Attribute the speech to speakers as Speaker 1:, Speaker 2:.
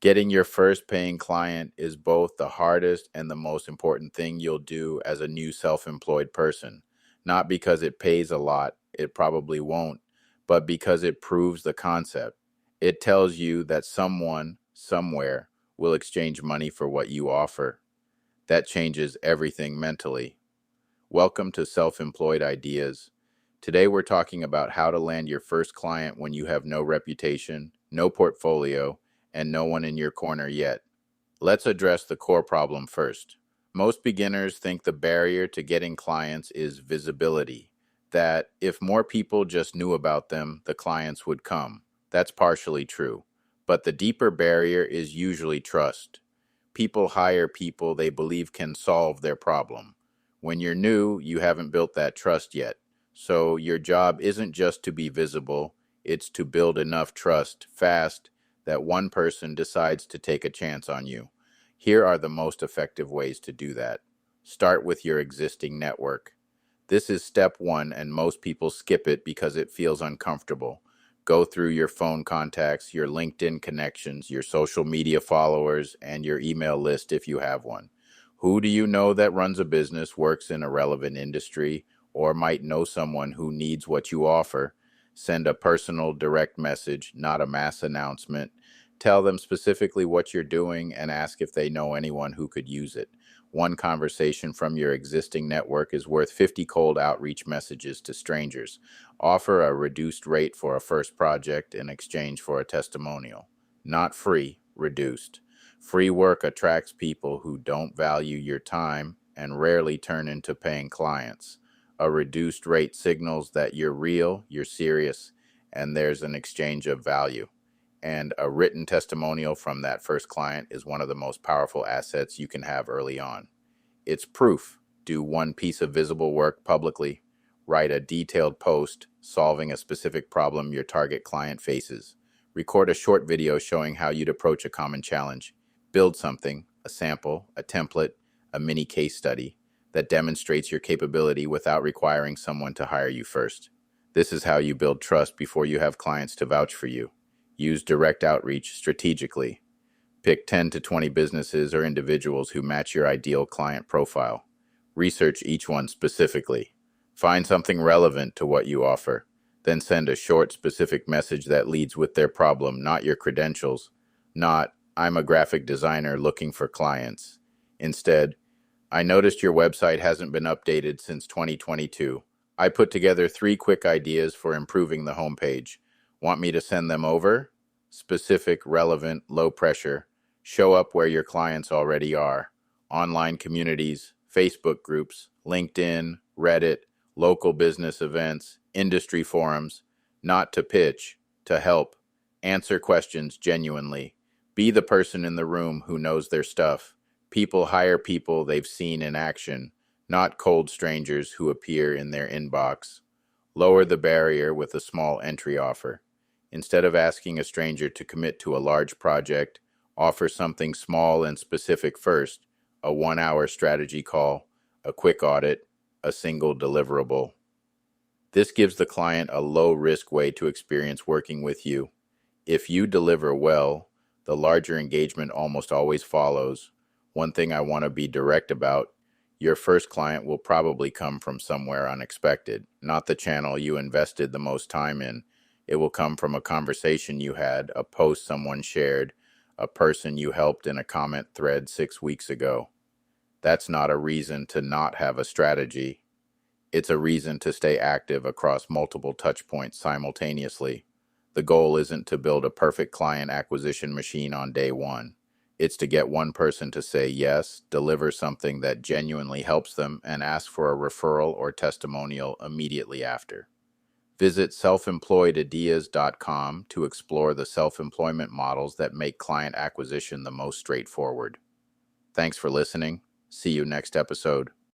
Speaker 1: Getting your first paying client is both the hardest and the most important thing you'll do as a new self-employed person. Not because it pays a lot, it probably won't, but because it proves the concept. It tells you that someone, somewhere, will exchange money for what you offer. That changes everything mentally. Welcome to Self-Employed Ideas. Today we're talking about how to land your first client when you have no reputation, no portfolio, and no one in your corner yet. Let's address the core problem first. Most beginners think the barrier to getting clients is visibility, that if more people just knew about them, the clients would come. That's partially true. But the deeper barrier is usually trust. People hire people they believe can solve their problem. When you're new, you haven't built that trust yet. So your job isn't just to be visible, it's to build enough trust fast that one person decides to take a chance on you. Here are the most effective ways to do that. Start with your existing network. This is step one, and most people skip it because it feels uncomfortable. Go through your phone contacts, your LinkedIn connections, your social media followers, and your email list if you have one. Who do you know that runs a business, works in a relevant industry, or might know someone who needs what you offer? Send a personal, direct message, not a mass announcement. Tell them specifically what you're doing and ask if they know anyone who could use it. One conversation from your existing network is worth 50 cold outreach messages to strangers. Offer a reduced rate for a first project in exchange for a testimonial. Not free, reduced. Free work attracts people who don't value your time and rarely turn into paying clients. A reduced rate signals that you're real, you're serious, and there's an exchange of value. And a written testimonial from that first client is one of the most powerful assets you can have early on. It's proof. Do one piece of visible work publicly. Write a detailed post solving a specific problem your target client faces. Record a short video showing how you'd approach a common challenge. Build something, a sample, a template, a mini case study that demonstrates your capability without requiring someone to hire you first. This is how you build trust before you have clients to vouch for you. Use direct outreach strategically. Pick 10 to 20 businesses or individuals who match your ideal client profile. Research each one specifically. Find something relevant to what you offer. Then send a short, specific message that leads with their problem, not your credentials. Not, I'm a graphic designer looking for clients. Instead, I noticed your website hasn't been updated since 2022. I put together 3 quick ideas for improving the homepage. Want me to send them over? Specific, relevant, low pressure. Show up where your clients already are. Online communities, Facebook groups, LinkedIn, Reddit, local business events, industry forums. Not to pitch, to help. Answer questions genuinely. Be the person in the room who knows their stuff. People hire people they've seen in action, not cold strangers who appear in their inbox. Lower the barrier with a small entry offer. Instead of asking a stranger to commit to a large project, offer something small and specific first, a 1-hour strategy call, a quick audit, a single deliverable. This gives the client a low-risk way to experience working with you. If you deliver well, the larger engagement almost always follows. One thing I want to be direct about, your first client will probably come from somewhere unexpected, not the channel you invested the most time in. It will come from a conversation you had, a post someone shared, a person you helped in a comment thread 6 weeks ago. That's not a reason to not have a strategy. It's a reason to stay active across multiple touch points simultaneously. The goal isn't to build a perfect client acquisition machine on day one. It's to get one person to say yes, deliver something that genuinely helps them, and ask for a referral or testimonial immediately after. Visit selfemployedideas.com to explore the self-employment models that make client acquisition the most straightforward. Thanks for listening. See you next episode.